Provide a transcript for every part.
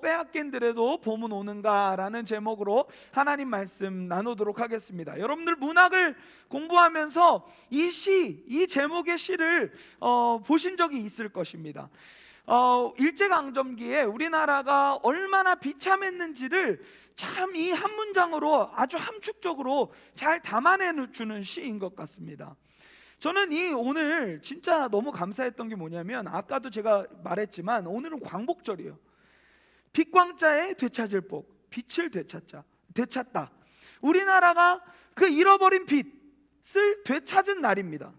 빼앗긴들에도 봄은 오는가라는 제목으로 하나님 말씀 나누도록 하겠습니다. 여러분들 문학을 공부하면서 이 제목의 시를 보신 적이 있을 것입니다. 일제강점기에 우리나라가 얼마나 비참했는지를 참 이 한 문장으로 아주 함축적으로 잘 담아내주는 시인 것 같습니다. 저는 오늘 진짜 너무 감사했던 게 뭐냐면, 아까도 제가 말했지만 오늘은 광복절이에요. 빛광자의 되찾을 복, 빛을 되찾다. 우리나라가 그 잃어버린 빛을 되찾은 날입니다.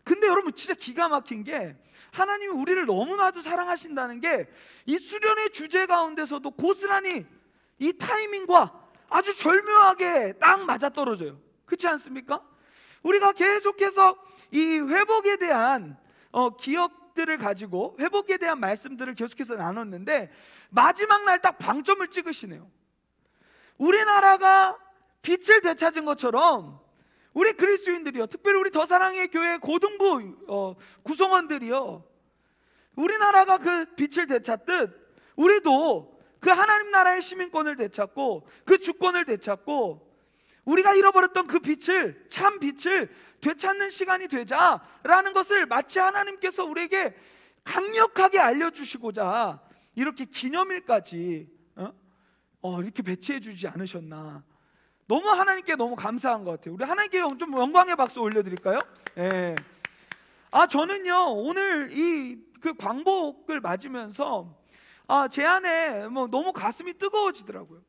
근데 여러분 진짜 기가 막힌 게, 하나님이 우리를 너무나도 사랑하신다는 게 이 수련의 주제 가운데서도 고스란히 이 타이밍과 아주 절묘하게 딱 맞아떨어져요. 그렇지 않습니까? 우리가 계속해서 이 회복에 대한 기억들을 가지고 회복에 대한 말씀들을 계속해서 나눴는데, 마지막 날 딱 방점을 찍으시네요. 우리나라가 빛을 되찾은 것처럼 우리 그리스도인들이요, 특별히 우리 더 사랑의 교회 고등부 구성원들이요, 우리나라가 그 빛을 되찾듯 우리도 그 하나님 나라의 시민권을 되찾고 그 주권을 되찾고 우리가 잃어버렸던 그 빛을, 참 빛을 되찾는 시간이 되자라는 것을 마치 하나님께서 우리에게 강력하게 알려주시고자 이렇게 기념일까지 이렇게 배치해 주지 않으셨나. 너무 하나님께 너무 감사한 것 같아요. 우리 하나님께 좀 영광의 박수 올려드릴까요? 예. 저는요 오늘 그 광복을 맞으면서 제 안에 너무 가슴이 뜨거워지더라고요.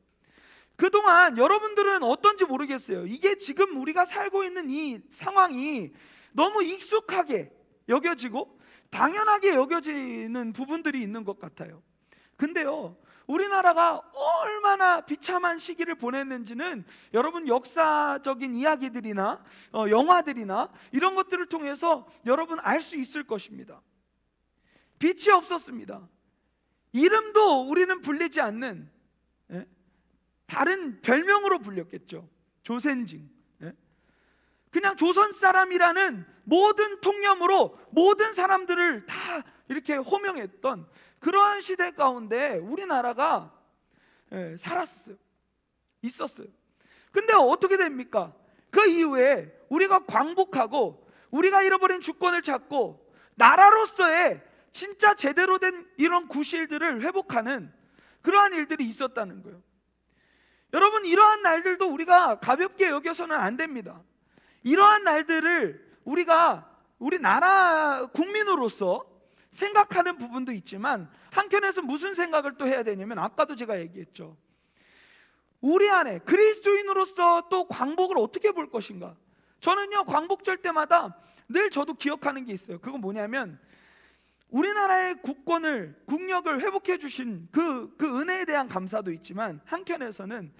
그동안 여러분들은 어떤지 모르겠어요. 이게 지금 우리가 살고 있는 이 상황이 너무 익숙하게 여겨지고 당연하게 여겨지는 부분들이 있는 것 같아요. 근데요, 우리나라가 얼마나 비참한 시기를 보냈는지는 여러분 역사적인 이야기들이나 영화들이나 이런 것들을 통해서 여러분 알 수 있을 것입니다. 빛이 없었습니다. 이름도 우리는 불리지 않는 다른 별명으로 불렸겠죠. 조센징. 그냥 조선 사람이라는 모든 통념으로 모든 사람들을 다 이렇게 호명했던 그러한 시대 가운데 우리나라가 살았어요. 있었어요. 근데 어떻게 됩니까? 그 이후에 우리가 광복하고 우리가 잃어버린 주권을 찾고 나라로서의 진짜 제대로 된 이런 구실들을 회복하는 그러한 일들이 있었다는 거예요. 여러분, 이러한 날들도 우리가 가볍게 여겨서는 안 됩니다. 이러한 날들을 우리가 우리 나라 국민으로서 생각하는 부분도 있지만, 한편에서 무슨 생각을 또 해야 되냐면, 아까도 제가 얘기했죠. 우리 안에 그리스도인으로서 또 광복을 어떻게 볼 것인가. 저는요 광복절 때마다 늘 저도 기억하는 게 있어요. 그건 뭐냐면, 우리나라의 국력을 회복해 주신 그 은혜에 대한 감사도 있지만, 한편에서는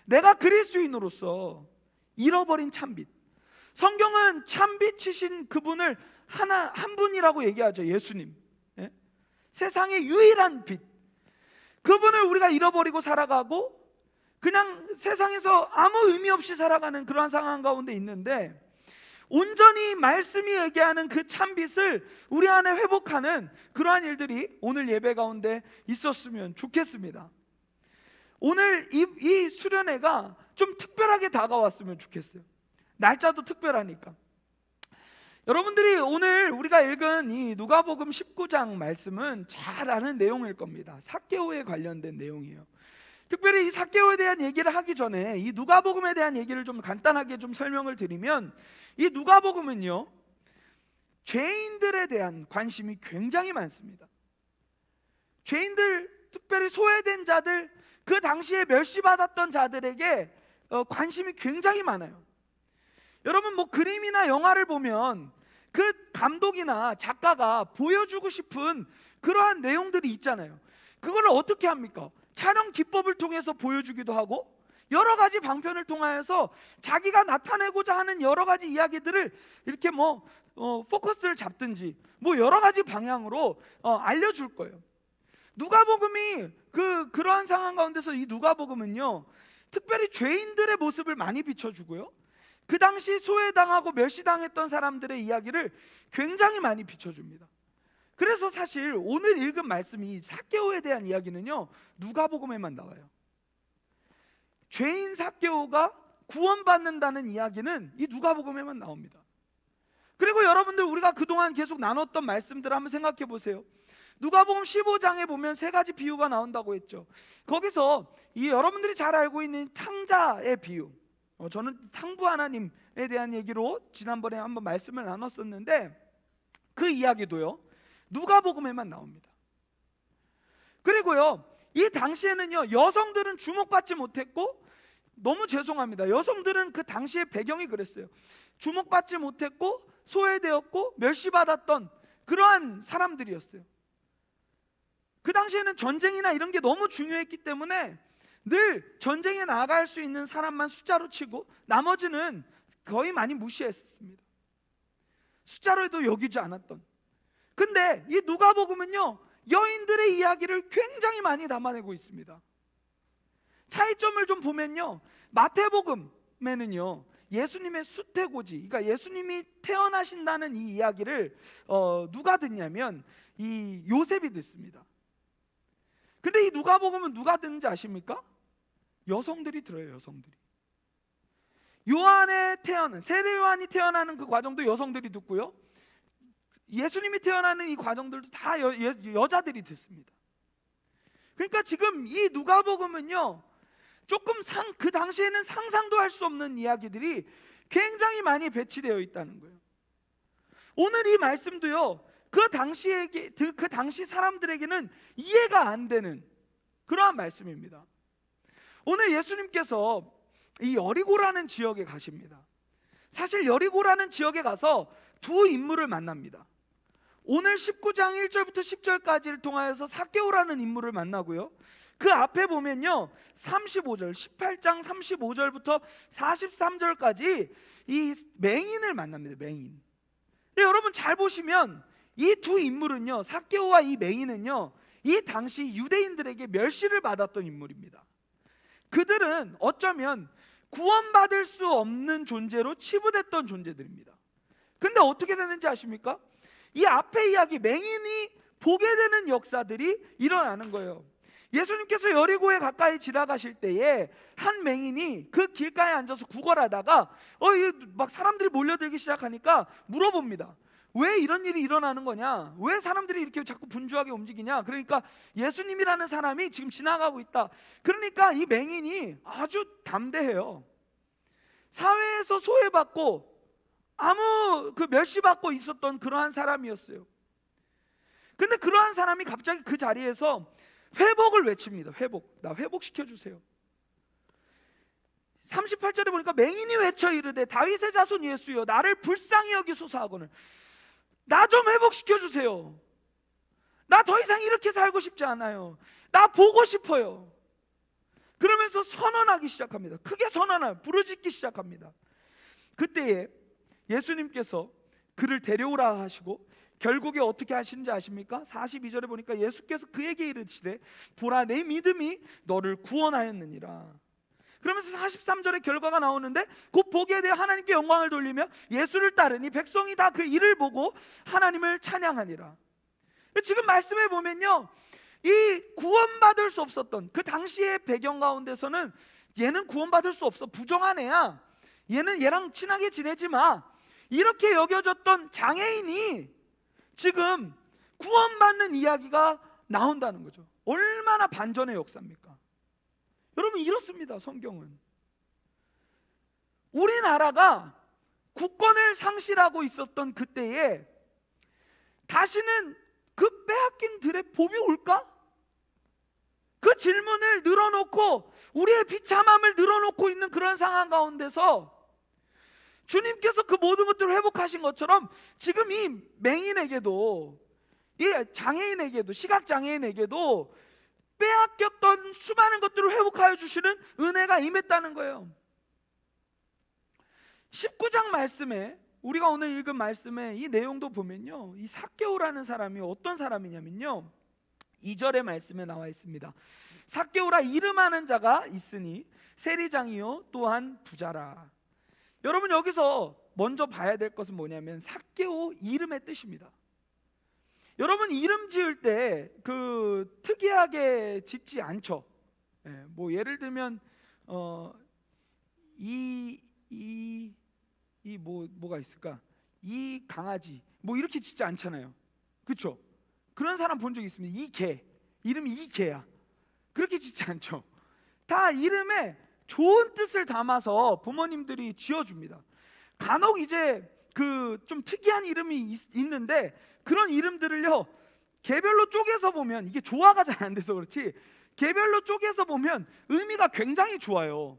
내가 그리스도인으로서 잃어버린 참빛, 성경은 참빛이신 그분을 한 분이라고 얘기하죠. 예수님. 세상의 유일한 빛, 그분을 우리가 잃어버리고 살아가고 그냥 세상에서 아무 의미 없이 살아가는 그러한 상황 가운데 있는데, 온전히 말씀이 얘기하는 그 참빛을 우리 안에 회복하는 그러한 일들이 오늘 예배 가운데 있었으면 좋겠습니다. 오늘 이 수련회가 좀 특별하게 다가왔으면 좋겠어요. 날짜도 특별하니까. 여러분들이 오늘 우리가 읽은 이 누가복음 19장 말씀은 잘 아는 내용일 겁니다. 삭개오에 관련된 내용이에요. 특별히 이 삭개오에 대한 얘기를 하기 전에 이 누가복음에 대한 얘기를 좀 간단하게 좀 설명을 드리면, 이 누가복음은요 죄인들에 대한 관심이 굉장히 많습니다. 죄인들, 특별히 소외된 자들, 그 당시에 멸시받았던 자들에게 관심이 굉장히 많아요. 여러분, 그림이나 영화를 보면 그 감독이나 작가가 보여주고 싶은 그러한 내용들이 있잖아요. 그걸 어떻게 합니까? 촬영 기법을 통해서 보여주기도 하고 여러 가지 방편을 통하여서 자기가 나타내고자 하는 여러 가지 이야기들을 이렇게 포커스를 잡든지 여러 가지 방향으로 알려줄 거예요. 누가복음이 그러한 상황 가운데서 이 누가복음은요, 특별히 죄인들의 모습을 많이 비춰주고요, 그 당시 소외당하고 멸시당했던 사람들의 이야기를 굉장히 많이 비춰줍니다. 그래서 사실 오늘 읽은 말씀이 삭개오에 대한 이야기는요, 누가복음에만 나와요. 죄인 삭개오가 구원받는다는 이야기는 이 누가복음에만 나옵니다. 그리고 여러분들, 우리가 그동안 계속 나눴던 말씀들 한번 생각해 보세요. 누가복음 15장에 보면 세 가지 비유가 나온다고 했죠. 거기서 이 여러분들이 잘 알고 있는 탕자의 비유, 저는 탕부 하나님에 대한 얘기로 지난번에 한번 말씀을 나눴었는데, 그 이야기도요 누가복음에만 나옵니다. 그리고요, 이 당시에는요, 여성들은 주목받지 못했고, 너무 죄송합니다, 여성들은 그 당시의 배경이 그랬어요. 주목받지 못했고 소외되었고 멸시받았던 그러한 사람들이었어요. 그 당시에는 전쟁이나 이런 게 너무 중요했기 때문에 늘 전쟁에 나갈 수 있는 사람만 숫자로 치고 나머지는 거의 많이 무시했습니다. 숫자로도 여기지 않았던. 근데 이 누가복음은요, 여인들의 이야기를 굉장히 많이 담아내고 있습니다. 차이점을 좀 보면요, 마태복음에는요 예수님의 수태고지, 그러니까 예수님이 태어나신다는 이 이야기를 누가 듣냐면 이 요셉이 듣습니다. 근데 이 누가복음은 누가 듣는지 아십니까? 여성들이 들어요. 여성들이. 요한의 태어난, 세례 요한이 태어나는 그 과정도 여성들이 듣고요, 예수님이 태어나는 이 과정들도 다 여자들이 듣습니다. 그러니까 지금 이 누가복음은요, 조금 그 당시에는 상상도 할 수 없는 이야기들이 굉장히 많이 배치되어 있다는 거예요. 오늘 이 말씀도요, 그 당시 사람들에게는 이해가 안 되는 그러한 말씀입니다. 오늘 예수님께서 이 여리고라는 지역에 가십니다. 사실 여리고라는 지역에 가서 두 인물을 만납니다. 오늘 19장 1절부터 10절까지를 통하여서 삭개오라는 인물을 만나고요, 그 앞에 보면요 35절, 18장 35절부터 43절까지 이 맹인을 만납니다. 맹인. 여러분 잘 보시면 이 두 인물은요, 삭개오와 이 맹인은요, 이 당시 유대인들에게 멸시를 받았던 인물입니다. 그들은 어쩌면 구원받을 수 없는 존재로 치부됐던 존재들입니다. 근데 어떻게 되는지 아십니까? 이 앞에 이야기, 맹인이 보게 되는 역사들이 일어나는 거예요. 예수님께서 여리고에 가까이 지나가실 때에 한 맹인이 그 길가에 앉아서 구걸하다가 막 사람들이 몰려들기 시작하니까 물어봅니다. 왜 이런 일이 일어나는 거냐? 왜 사람들이 이렇게 자꾸 분주하게 움직이냐? 그러니까 예수님이라는 사람이 지금 지나가고 있다. 그러니까 이 맹인이 아주 담대해요. 사회에서 소외받고 아무 멸시받고 있었던 그러한 사람이었어요. 근데 그러한 사람이 갑자기 그 자리에서 회복을 외칩니다. 나 회복시켜주세요. 38절에 보니까 맹인이 외쳐 이르되 다윗의 자손 예수여 나를 불쌍히 여기소서 하거늘 나 좀 회복시켜주세요. 나 더 이상 이렇게 살고 싶지 않아요. 나 보고 싶어요. 그러면서 선언하기 시작합니다. 크게 선언하여 부르짖기 시작합니다. 그때에 예수님께서 그를 데려오라 하시고 결국에 어떻게 하시는지 아십니까? 42절에 보니까 예수께서 그에게 이르시되 보라 내 믿음이 너를 구원하였느니라. 그러면서 43절의 결과가 나오는데 곧 보기에 대해 하나님께 영광을 돌리며 예수를 따르니 백성이 다 그 일을 보고 하나님을 찬양하니라. 지금 말씀해 보면요, 이 구원받을 수 없었던 그 당시의 배경 가운데서는 얘는 구원받을 수 없어, 부정한 애야, 얘랑 친하게 지내지 마, 이렇게 여겨졌던 장애인이 지금 구원받는 이야기가 나온다는 거죠. 얼마나 반전의 역사입니까? 여러분 이렇습니다. 성경은 우리나라가 국권을 상실하고 있었던 그때에 다시는 그 빼앗긴 들의 봄이 올까? 그 질문을 늘어놓고 우리의 비참함을 늘어놓고 있는 그런 상황 가운데서 주님께서 그 모든 것들을 회복하신 것처럼 지금 이 맹인에게도, 이 장애인에게도, 시각장애인에게도 빼앗겼던 수많은 것들을 회복하여 주시는 은혜가 임했다는 거예요. 19장 말씀에, 우리가 오늘 읽은 말씀에 이 내용도 보면요, 이 삭개오라는 사람이 어떤 사람이냐면요, 2절의 말씀에 나와 있습니다. 삭개오라 이름하는 자가 있으니 세리장이요 또한 부자라. 여러분, 여기서 먼저 봐야 될 것은 뭐냐면 삭개오 이름의 뜻입니다. 여러분, 이름 지을 때 그 특이하게 짓지 않죠. 뭐 예를 들면 뭐가 있을까? 이 강아지 뭐 이렇게 짓지 않잖아요. 그렇죠? 그런 사람 본 적 있습니다. 이 개, 이름이 이 개야. 그렇게 짓지 않죠. 다 이름에 좋은 뜻을 담아서 부모님들이 지어줍니다. 간혹 이제 그 좀 특이한 이름이 있는데 그런 이름들을요, 개별로 쪼개서 보면, 이게 조화가 잘 안 돼서 그렇지 개별로 쪼개서 보면 의미가 굉장히 좋아요.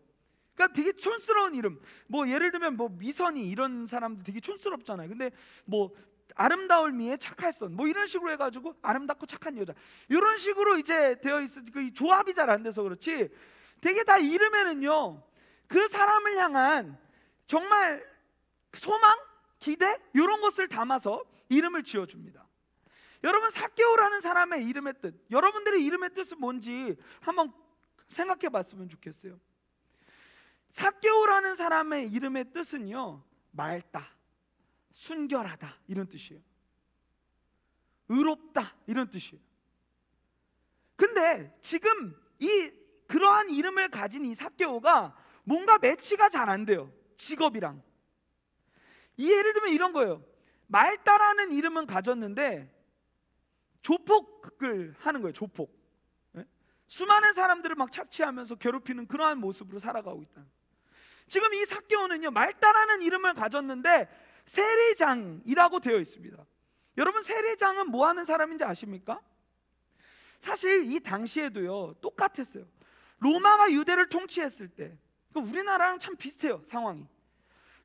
그러니까 되게 촌스러운 이름, 뭐 예를 들면 뭐 미선이, 이런 사람도 되게 촌스럽잖아요. 근데 뭐 아름다울 미에 착할 선, 뭐 이런 식으로 해가지고 아름답고 착한 여자, 이런 식으로 이제 되어 있어. 그 조합이 잘 안 돼서 그렇지 되게 다 이름에는요 그 사람을 향한 정말 소망, 기대, 이런 것을 담아서 이름을 지어줍니다. 여러분, 삭개오라는 사람의 이름의 뜻, 여러분들의 이름의 뜻은 뭔지 한번 생각해 봤으면 좋겠어요. 삭개오라는 사람의 이름의 뜻은요, 맑다, 순결하다, 이런 뜻이에요. 의롭다, 이런 뜻이에요. 근데 지금 그러한 이름을 가진 이 삭개오가 뭔가 매치가 잘 안 돼요, 직업이랑. 예를 들면 이런 거예요. 말다라는 이름은 가졌는데 조폭을 하는 거예요. 조폭. 수많은 사람들을 막 착취하면서 괴롭히는 그러한 모습으로 살아가고 있다. 지금 이 삭개오는요, 말다라는 이름을 가졌는데 세리장이라고 되어 있습니다. 여러분, 세리장은 뭐 하는 사람인지 아십니까? 사실 이 당시에도요 똑같았어요. 로마가 유대를 통치했을 때, 우리나라랑 참 비슷해요, 상황이.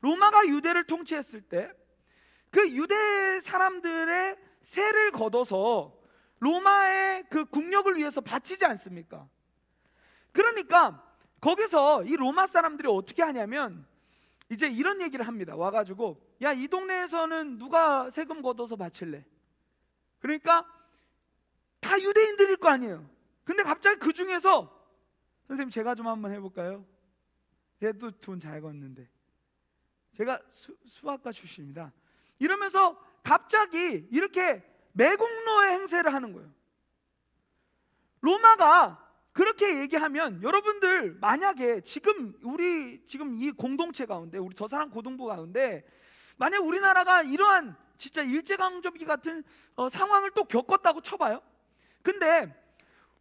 로마가 유대를 통치했을 때 그 유대 사람들의 세를 걷어서 로마의 그 국력을 위해서 바치지 않습니까? 그러니까 거기서 이 로마 사람들이 어떻게 하냐면 이제 이런 얘기를 합니다. 와가지고, 야, 이 동네에서는 누가 세금 걷어서 바칠래? 그러니까 다 유대인들일 거 아니에요. 근데 갑자기 그 중에서, 선생님 제가 좀 한번 해볼까요? 얘도 돈 잘 걷는데, 제가 수학과 출신입니다, 이러면서 갑자기 이렇게 매국노의 행세를 하는 거예요. 로마가 그렇게 얘기하면, 여러분들 만약에 지금 이 공동체 가운데, 우리 저 사람 고등부 가운데 만약 우리나라가 이러한 진짜 일제강점기 같은 상황을 또 겪었다고 쳐봐요. 근데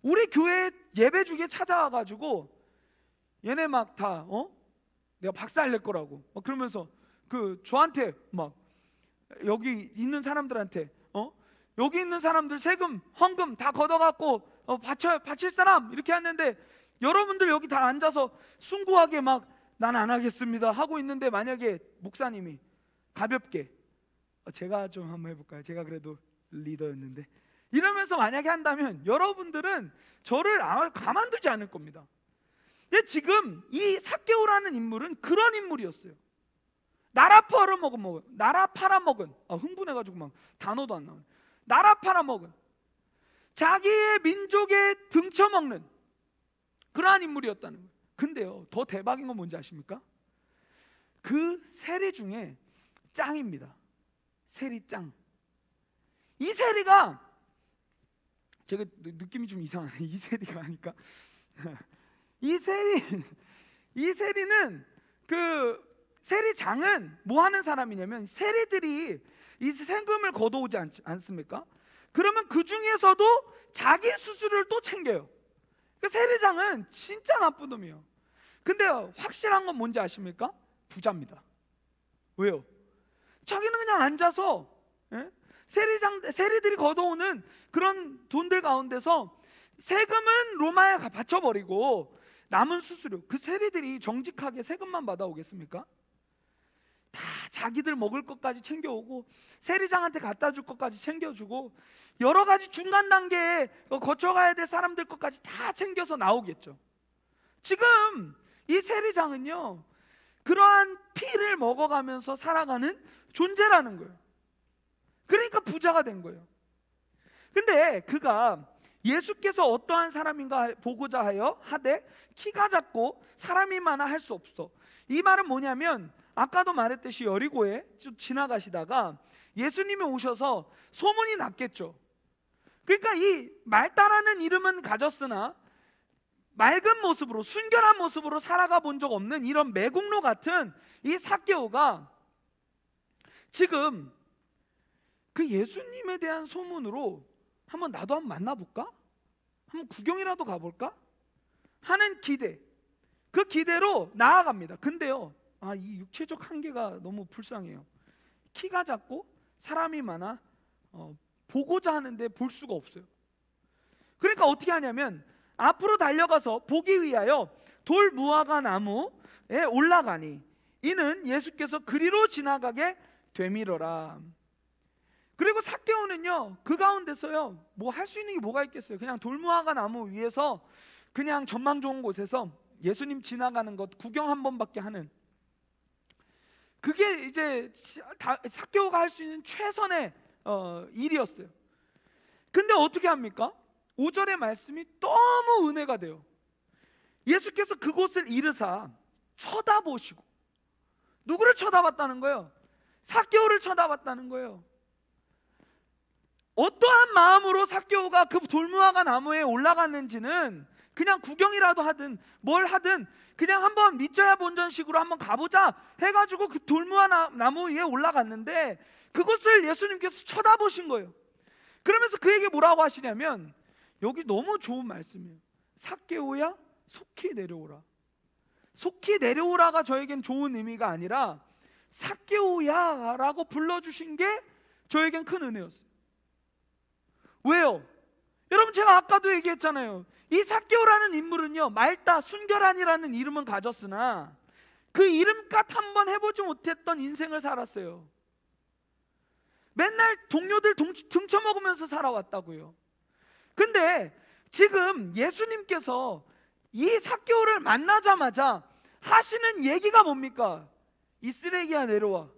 우리 교회 예배 중에 찾아와가지고 얘네 막 다 내가 박살 낼 거라고 그러면서 저한테 막 여기 있는 사람들한테 여기 있는 사람들 세금 헌금 다 걷어갖고 바칠 사람, 이렇게 했는데 여러분들 여기 다 앉아서 숭고하게 막 난 안 하겠습니다 하고 있는데, 만약에 목사님이 가볍게 제가 좀 한번 해볼까요? 제가 그래도 리더였는데, 이러면서 만약에 한다면 여러분들은 저를 가만두지 않을 겁니다. 근데 지금 이 삭개오라는 인물은 그런 인물이었어요. 나라 팔아먹은 흥분해가지고 막 단어도 안 나와요. 나라 팔아먹은, 자기의 민족에 등쳐먹는 그러한 인물이었다는 거예요. 근데요, 더 대박인 건 뭔지 아십니까? 그 세리 중에 짱입니다. 세리 짱. 이 세리가, 제가 느낌이 좀 이상하네, 이 세리가 하니까. 이 세리는 세리장은 뭐 하는 사람이냐면, 세리들이 이 세금을 걷어오지 않습니까? 그러면 그 중에서도 자기 수수료를 또 챙겨요. 세리장은 진짜 나쁜 놈이에요. 근데 확실한 건 뭔지 아십니까? 부자입니다. 왜요? 자기는 그냥 앉아서 세리들이 걷어오는 그런 돈들 가운데서 세금은 로마에 바쳐버리고 남은 수수료, 그 세리들이 정직하게 세금만 받아오겠습니까? 다 자기들 먹을 것까지 챙겨오고 세리장한테 갖다 줄 것까지 챙겨주고, 여러 가지 중간 단계에 거쳐가야 될 사람들 것까지 다 챙겨서 나오겠죠. 지금 이 세리장은요, 그러한 피를 먹어가면서 살아가는 존재라는 거예요. 그러니까 부자가 된 거예요. 근데 그가 예수께서 어떠한 사람인가 보고자 하여 하되 키가 작고 사람이 많아 할 수 없어. 이 말은 뭐냐면, 아까도 말했듯이 여리고에 좀 지나가시다가 예수님이 오셔서 소문이 났겠죠. 그러니까 이 말다라는 이름은 가졌으나 맑은 모습으로, 순결한 모습으로 살아가 본 적 없는 이런 매국노 같은 이 삭개오가 지금 그 예수님에 대한 소문으로 한번 나도 한번 만나볼까? 한번 구경이라도 가볼까? 하는 기대, 그 기대로 나아갑니다. 근데요, 이 육체적 한계가 너무 불쌍해요. 키가 작고 사람이 많아 보고자 하는데 볼 수가 없어요. 그러니까 어떻게 하냐면 앞으로 달려가서 보기 위하여 돌 무화과 나무에 올라가니 이는 예수께서 그리로 지나가게 되밀어라. 그리고 삭개오는요, 그 가운데서요, 뭐 할 수 있는 게 뭐가 있겠어요? 그냥 돌무화과 나무 위에서 그냥 전망 좋은 곳에서 예수님 지나가는 것 구경 한 번밖에 하는, 그게 이제 삭개오가 할 수 있는 최선의 일이었어요. 근데 어떻게 합니까? 5절의 말씀이 너무 은혜가 돼요. 예수께서 그곳을 이르사 쳐다보시고, 누구를 쳐다봤다는 거예요? 삭개오를 쳐다봤다는 거예요. 어떠한 마음으로 삭개오가 그 돌무화과 나무에 올라갔는지는 그냥 구경이라도 하든 뭘 하든 그냥 한번 믿져야 본전식으로 한번 가보자 해가지고 그 돌무화과 나무 위에 올라갔는데 그것을 예수님께서 쳐다보신 거예요. 그러면서 그에게 뭐라고 하시냐면, 여기 너무 좋은 말씀이에요. 삭개오야 속히 내려오라. 속히 내려오라가 저에겐 좋은 의미가 아니라 삭개오야 라고 불러주신 게 저에겐 큰 은혜였어요. 왜요? 여러분, 제가 아까도 얘기했잖아요. 이 삭개오라는 인물은요, 맑다 순결한이라는 이름은 가졌으나 그 이름값 한번 해보지 못했던 인생을 살았어요. 맨날 동료들 등쳐먹으면서 살아왔다고요. 근데 지금 예수님께서 이 삭개오를 만나자마자 하시는 얘기가 뭡니까? 이 쓰레기야 내려와,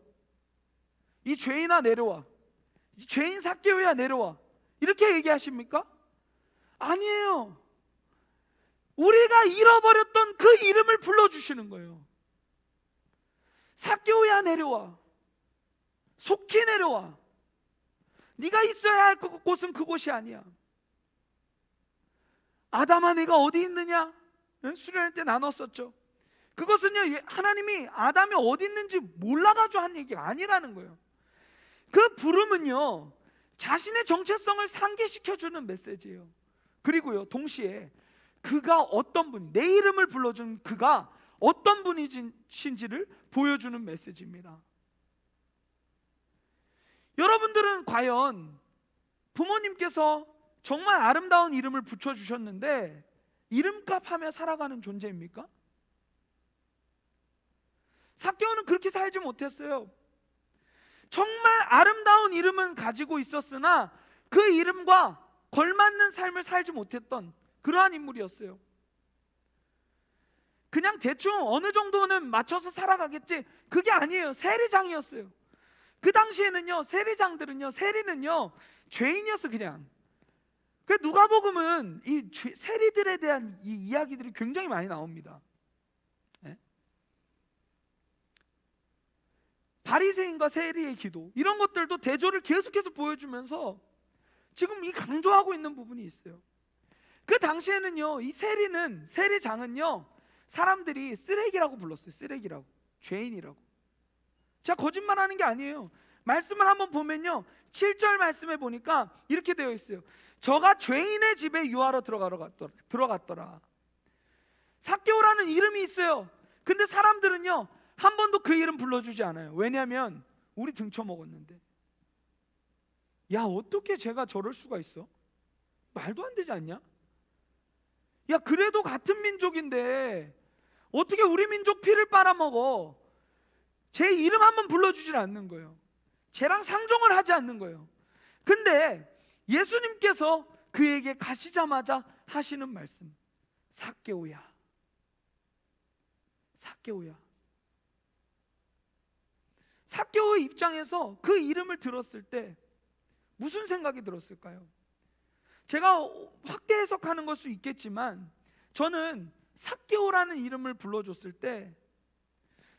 이 죄인아 내려와, 이 죄인 삭개오야 내려와, 이렇게 얘기하십니까? 아니에요. 우리가 잃어버렸던 그 이름을 불러주시는 거예요. 삭개오야 내려와, 속히 내려와. 네가 있어야 할 곳은 그곳이 아니야. 아담아 네가 어디 있느냐? 수련회 때 나눴었죠. 그것은요, 하나님이 아담이 어디 있는지 몰라가지고 한 얘기가 아니라는 거예요. 그 부름은요, 자신의 정체성을 상기시켜주는 메시지예요. 그리고요, 동시에 그가 어떤 분, 내 이름을 불러준 그가 어떤 분이신지를 보여주는 메시지입니다. 여러분들은 과연 부모님께서 정말 아름다운 이름을 붙여주셨는데 이름값 하며 살아가는 존재입니까? 삭개오는 그렇게 살지 못했어요. 정말 아름다운 이름은 가지고 있었으나 그 이름과 걸맞는 삶을 살지 못했던 그러한 인물이었어요. 그냥 대충 어느 정도는 맞춰서 살아가겠지, 그게 아니에요. 세리장이었어요. 그 당시에는요, 세리는요 죄인이었어. 그냥. 그 누가복음은 이 세리들에 대한 이 이야기들이 굉장히 많이 나옵니다. 네? 바리새인과 세리의 기도, 이런 것들도 대조를 계속해서 보여주면서 지금 이 강조하고 있는 부분이 있어요. 그 당시에는요, 이 세리장은요, 사람들이 쓰레기라고 불렀어요. 쓰레기라고, 죄인이라고. 제가 거짓말하는 게 아니에요. 말씀을 한번 보면요, 7절 말씀에 보니까 이렇게 되어 있어요. 저가 죄인의 집에 유하러 들어갔더라. 삭개오라는 이름이 있어요. 근데 사람들은요, 한 번도 그 이름 불러주지 않아요. 왜냐하면 우리 등쳐먹었는데. 야, 어떻게 제가 저럴 수가 있어? 말도 안 되지 않냐? 야, 그래도 같은 민족인데 어떻게 우리 민족 피를 빨아먹어? 제 이름 한번 불러주질 않는 거예요. 쟤랑 상종을 하지 않는 거예요. 근데 예수님께서 그에게 가시자마자 하시는 말씀, 삭개오야, 삭개오야. 삭개오의 입장에서 그 이름을 들었을 때 무슨 생각이 들었을까요? 제가 확대 해석하는 걸 수 있겠지만 저는 삭개오라는 이름을 불러줬을 때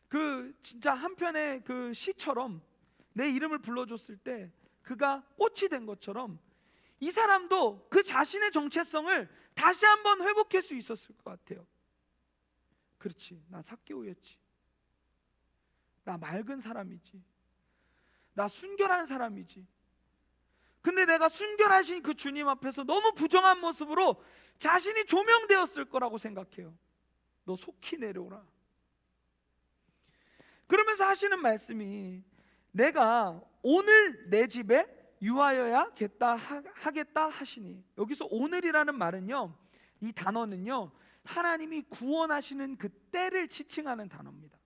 그 진짜 한편의 그 시처럼 내 이름을 불러줬을 때 그가 꽃이 된 것처럼 이 사람도 그 자신의 정체성을 다시 한번 회복할 수 있었을 것 같아요. 그렇지, 나 삭개오였지. 나 맑은 사람이지. 나 순결한 사람이지. 근데 내가 순결하신 그 주님 앞에서 너무 부정한 모습으로 자신이 조명되었을 거라고 생각해요. 너 속히 내려오라. 그러면서 하시는 말씀이 내가 오늘 내 집에 유하여야겠다 하겠다 하시니, 여기서 오늘이라는 말은요, 이 단어는요 하나님이 구원하시는 그 때를 지칭하는 단어입니다.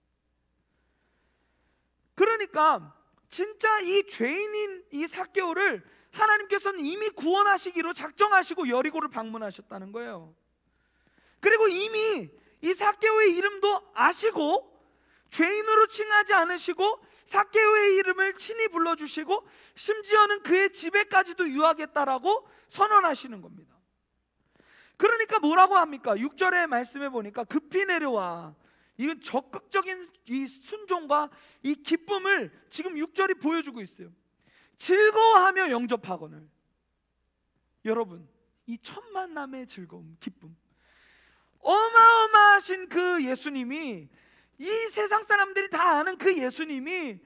그러니까 진짜 이 죄인인 이 삭개오를 하나님께서는 이미 구원하시기로 작정하시고 여리고를 방문하셨다는 거예요. 그리고 이미 이 삭개오의 이름도 아시고 죄인으로 칭하지 않으시고 삭개오의 이름을 친히 불러주시고 심지어는 그의 집에까지도 유하겠다라고 선언하시는 겁니다. 그러니까 뭐라고 합니까? 6절의 말씀에 보니까 급히 내려와. 이건 적극적인 이 순종과 이 기쁨을 지금 6절이 보여주고 있어요. 즐거워하며 영접하거늘. 여러분, 이 첫 만남의 즐거움, 기쁨, 어마어마하신 그 예수님이, 이 세상 사람들이 다 아는 그 예수님이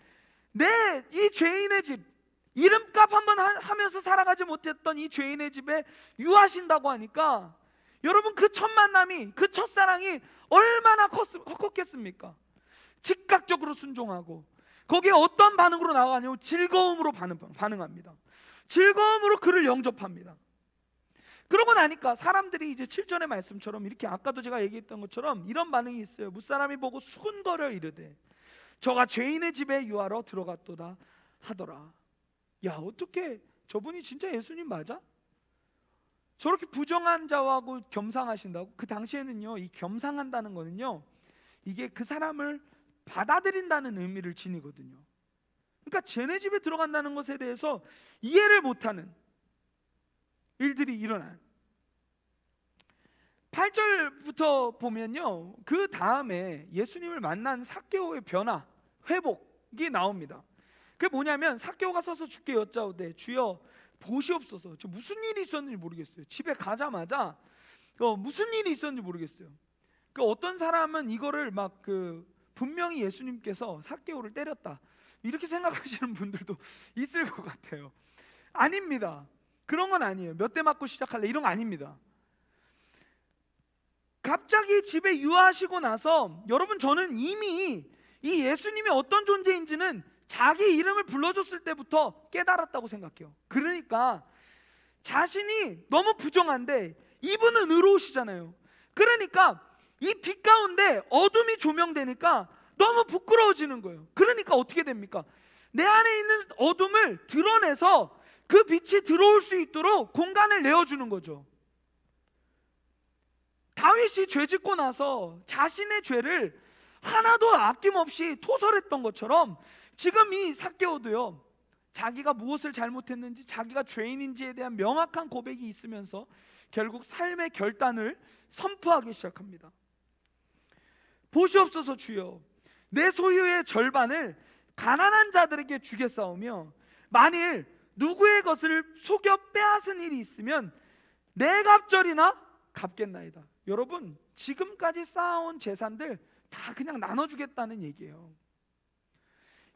내 이 죄인의 집, 이름값 한번 하면서 살아가지 못했던 이 죄인의 집에 유하신다고 하니까 여러분, 그 첫 만남이, 그 첫사랑이 얼마나 컸겠습니까? 즉각적으로 순종하고 거기에 어떤 반응으로 나가냐면 즐거움으로 반응합니다. 즐거움으로 그를 영접합니다. 그러고 나니까 사람들이 이제 7절의 말씀처럼 이렇게 아까도 제가 얘기했던 것처럼 이런 반응이 있어요. 무사람이 보고 수군거려 이르되 저가 죄인의 집에 유하러 들어갔도다 하더라. 야, 어떻게 저분이 진짜 예수님 맞아? 저렇게 부정한 자하고 겸상하신다고? 그 당시에는요, 이 겸상한다는 거는요, 이게 그 사람을 받아들인다는 의미를 지니거든요. 그러니까 쟤네 집에 들어간다는 것에 대해서 이해를 못하는 일들이 일어나요. 8절부터 보면요, 그 다음에 예수님을 만난 삭개오의 변화, 회복이 나옵니다. 그게 뭐냐면 삭개오가 서서 주께 여짜오되 주여 보시옵소서. 저 무슨 일이 있었는지 모르겠어요. 집에 가자마자 무슨 일이 있었는지 모르겠어요. 그 어떤 사람은 이거를 막 분명히 예수님께서 삭개오를 때렸다 이렇게 생각하시는 분들도 있을 것 같아요. 아닙니다. 그런 건 아니에요. 몇 대 맞고 시작할래 이런 거 아닙니다. 갑자기 집에 유하시고 나서 여러분, 저는 이미 이 예수님이 어떤 존재인지는 자기 이름을 불러줬을 때부터 깨달았다고 생각해요. 그러니까 자신이 너무 부정한데 이분은 의로우시잖아요. 그러니까 이 빛 가운데 어둠이 조명되니까 너무 부끄러워지는 거예요. 그러니까 어떻게 됩니까? 내 안에 있는 어둠을 드러내서 그 빛이 들어올 수 있도록 공간을 내어주는 거죠. 다윗이 죄 짓고 나서 자신의 죄를 하나도 아낌없이 토설했던 것처럼 지금 이 삭개오도요, 자기가 무엇을 잘못했는지, 자기가 죄인인지에 대한 명확한 고백이 있으면서 결국 삶의 결단을 선포하기 시작합니다. 보시옵소서 주여, 내 소유의 절반을 가난한 자들에게 주겠사오며 만일 누구의 것을 속여 빼앗은 일이 있으면 내 갑절이나 갚겠나이다. 여러분, 지금까지 쌓아온 재산들 다 그냥 나눠주겠다는 얘기예요.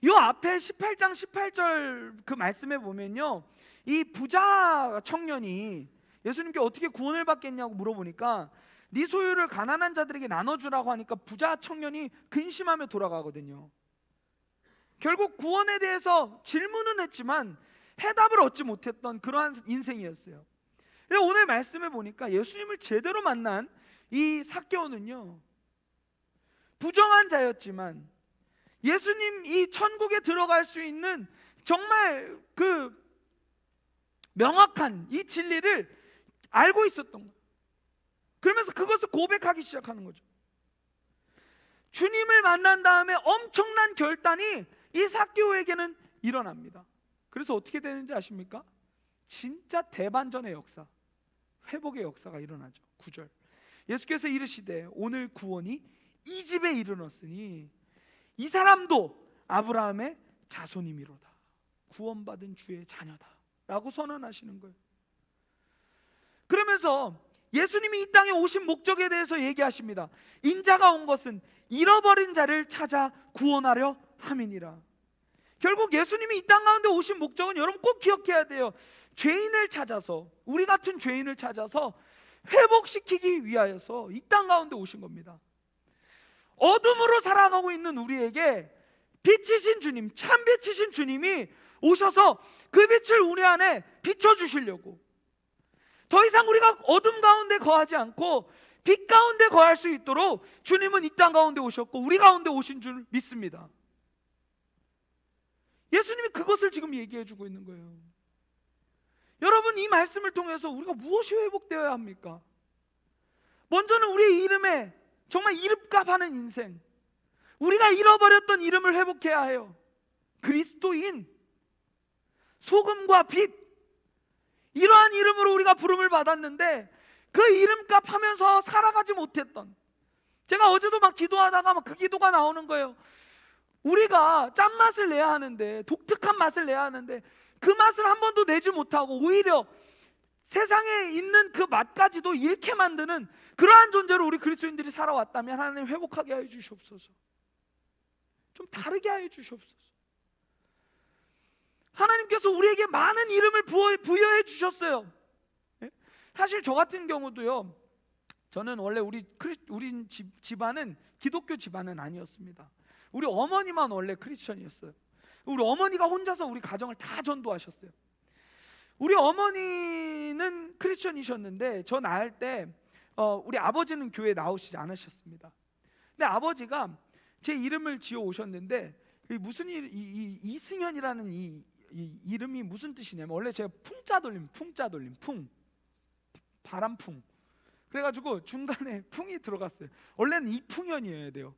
이 앞에 18장 18절 그 말씀에 보면요, 이 부자 청년이 예수님께 어떻게 구원을 받겠냐고 물어보니까 네 소유를 가난한 자들에게 나눠주라고 하니까 부자 청년이 근심하며 돌아가거든요. 결국 구원에 대해서 질문은 했지만 해답을 얻지 못했던 그러한 인생이었어요. 오늘 말씀에 보니까 예수님을 제대로 만난 이 삭개오는요, 부정한 자였지만 예수님 이 천국에 들어갈 수 있는 정말 그 명확한 이 진리를 알고 있었던 거예요. 그러면서 그것을 고백하기 시작하는 거죠. 주님을 만난 다음에 엄청난 결단이 이 삭개오에게는 일어납니다. 그래서 어떻게 되는지 아십니까? 진짜 대반전의 역사, 회복의 역사가 일어나죠. 9절, 예수께서 이르시되 오늘 구원이 이 집에 이르렀으니 이 사람도 아브라함의 자손이미로다. 구원받은 주의 자녀다 라고 선언하시는 거예요. 그러면서 예수님이 이 땅에 오신 목적에 대해서 얘기하십니다. 인자가 온 것은 잃어버린 자를 찾아 구원하려 함이니라. 결국 예수님이 이 땅 가운데 오신 목적은 여러분 꼭 기억해야 돼요. 죄인을 찾아서, 우리 같은 죄인을 찾아서 회복시키기 위하여서 이 땅 가운데 오신 겁니다. 어둠으로 살아가고 있는 우리에게 빛이신 주님, 참 빛이신 주님이 오셔서 그 빛을 우리 안에 비춰주시려고, 더 이상 우리가 어둠 가운데 거하지 않고 빛 가운데 거할 수 있도록 주님은 이 땅 가운데 오셨고 우리 가운데 오신 줄 믿습니다. 예수님이 그것을 지금 얘기해 주고 있는 거예요. 여러분, 이 말씀을 통해서 우리가 무엇이 회복되어야 합니까? 먼저는 우리의 이름에 정말 이름값 하는 인생, 우리가 잃어버렸던 이름을 회복해야 해요. 그리스도인, 소금과 빛, 이러한 이름으로 우리가 부름을 받았는데 그 이름값 하면서 살아가지 못했던, 제가 어제도 막 기도하다가 막 그 기도가 나오는 거예요. 우리가 짠맛을 내야 하는데, 독특한 맛을 내야 하는데 그 맛을 한 번도 내지 못하고 오히려 세상에 있는 그 맛까지도 잃게 만드는 그러한 존재로 우리 그리스도인들이 살아왔다면 하나님 회복하게 하여 주시옵소서. 좀 다르게 하여 주시옵소서. 하나님께서 우리에게 많은 이름을 부여해 주셨어요. 사실 저 같은 경우도요, 저는 원래 우리 집안은 기독교 집안은 아니었습니다. 우리 어머니만 원래 크리스천이었어요. 우리 어머니가 혼자서 우리 가정을 다 전도하셨어요. 우리 어머니는 크리스천이셨는데 저 낳을 때 우리 아버지는 교회에 나오시지 않으셨습니다. 근데 아버지가 제 이름을 지어 오셨는데 무슨 이승현이라는 이 이름이 무슨 뜻이냐면, 원래 제가 풍자 돌림, 바람풍, 그래가지고 중간에 풍이 들어갔어요. 원래는 이풍현이어야 돼요,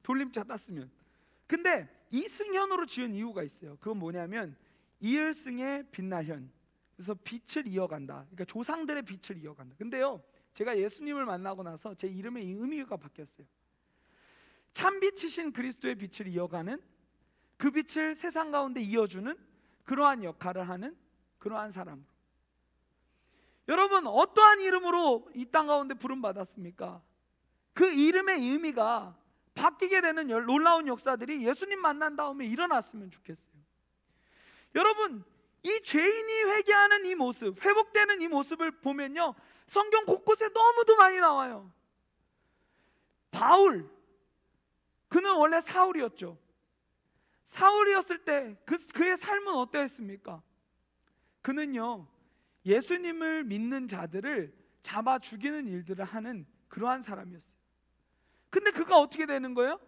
돌림자 땄으면. 근데 이승현으로 지은 이유가 있어요. 그건 뭐냐면 이을승의 빛나현, 그래서 빛을 이어간다, 그러니까 조상들의 빛을 이어간다. 근데요, 제가 예수님을 만나고 나서 제 이름의 의미가 바뀌었어요. 참빛이신 그리스도의 빛을 이어가는, 그 빛을 세상 가운데 이어주는 그러한 역할을 하는 그러한 사람. 여러분, 어떠한 이름으로 이 땅 가운데 부름받았습니까? 그 이름의 의미가 바뀌게 되는 놀라운 역사들이 예수님 만난 다음에 일어났으면 좋겠어요. 여러분, 이 죄인이 회개하는 이 모습, 회복되는 이 모습을 보면요, 성경 곳곳에 너무도 많이 나와요. 바울, 그는 원래 사울이었죠. 사울이었을 때 그의 삶은 어떠했습니까? 그는요, 예수님을 믿는 자들을 잡아 죽이는 일들을 하는 그러한 사람이었어요. 근데 그가 어떻게 되는 거예요?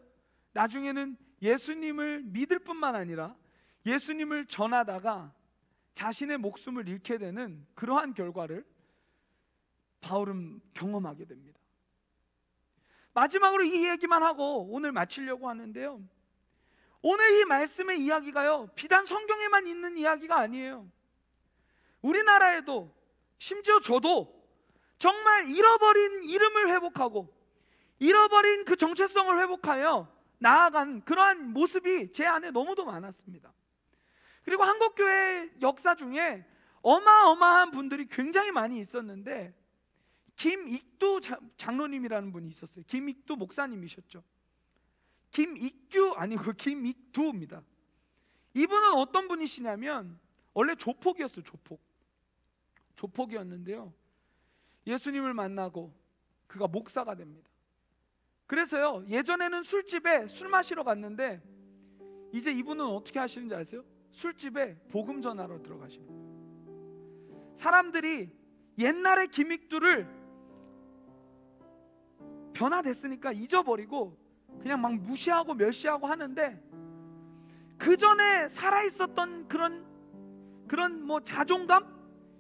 나중에는 예수님을 믿을 뿐만 아니라 예수님을 전하다가 자신의 목숨을 잃게 되는 그러한 결과를 바울은 경험하게 됩니다. 마지막으로 이 얘기만 하고 오늘 마치려고 하는데요, 오늘 이 말씀의 이야기가요, 비단 성경에만 있는 이야기가 아니에요. 우리나라에도, 심지어 저도 정말 잃어버린 이름을 회복하고 잃어버린 그 정체성을 회복하여 나아간 그러한 모습이 제 안에 너무도 많았습니다. 그리고 한국교회 역사 중에 어마어마한 분들이 굉장히 많이 있었는데, 김익두 장로님이라는 분이 있었어요. 김익두 목사님이셨죠. 김익규 아니고 김익두입니다. 이분은 어떤 분이시냐면 원래 조폭이었어요. 조폭이었는데요, 예수님을 만나고 그가 목사가 됩니다. 그래서요, 예전에는 술집에 술 마시러 갔는데 이제 이분은 어떻게 하시는지 아세요? 술집에 복음 전하러 들어가십니다. 사람들이 옛날의 김익두를 변화됐으니까 잊어버리고 그냥 막 무시하고 멸시하고 하는데, 그 전에 살아있었던 그런 뭐 자존감,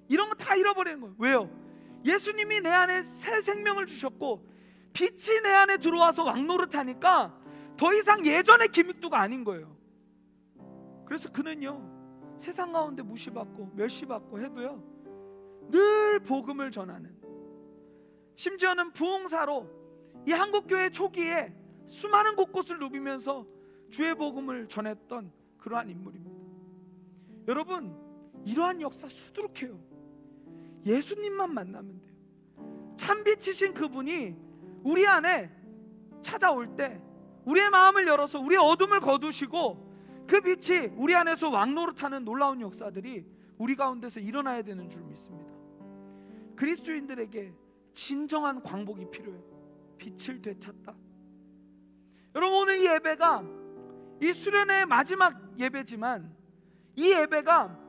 이런 거 다 잃어버리는 거예요. 왜요? 예수님이 내 안에 새 생명을 주셨고 빛이 내 안에 들어와서 왕노릇하니까 더 이상 예전의 기믹도가 아닌 거예요. 그래서 그는요, 세상 가운데 무시받고 멸시받고 해도요, 늘 복음을 전하는, 심지어는 부흥사로 이 한국교회 초기에 수많은 곳곳을 누비면서 주의 복음을 전했던 그러한 인물입니다. 여러분, 이러한 역사 수두룩해요. 예수님만 만나면 돼요. 참빛이신 그분이 우리 안에 찾아올 때 우리의 마음을 열어서 우리의 어둠을 거두시고 그 빛이 우리 안에서 왕노릇하는 놀라운 역사들이 우리 가운데서 일어나야 되는 줄 믿습니다. 그리스도인들에게 진정한 광복이 필요해요. 빛을 되찾다. 여러분, 오늘 이 예배가 이 수련회의 마지막 예배지만 이 예배가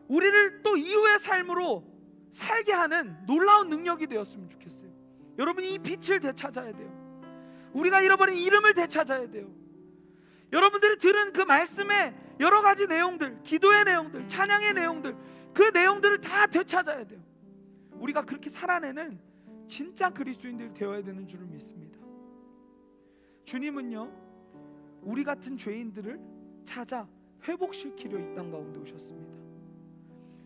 우리를 또 이후의 삶으로 살게 하는 놀라운 능력이 되었으면 좋겠어요. 여러분이 이 빛을 되찾아야 돼요. 우리가 잃어버린 이름을 되찾아야 돼요. 여러분들이 들은 그 말씀의 여러 가지 내용들, 기도의 내용들, 찬양의 내용들, 그 내용들을 다 되찾아야 돼요. 우리가 그렇게 살아내는 진짜 그리스도인들이 되어야 되는 줄을 믿습니다. 주님은요, 우리 같은 죄인들을 찾아 회복시키려 이 땅 가운데 오셨습니다.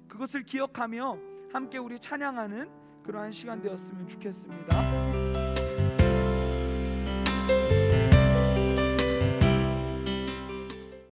그것을 기억하며 함께 우리 찬양하는 그러한 시간 되었으면 좋겠습니다.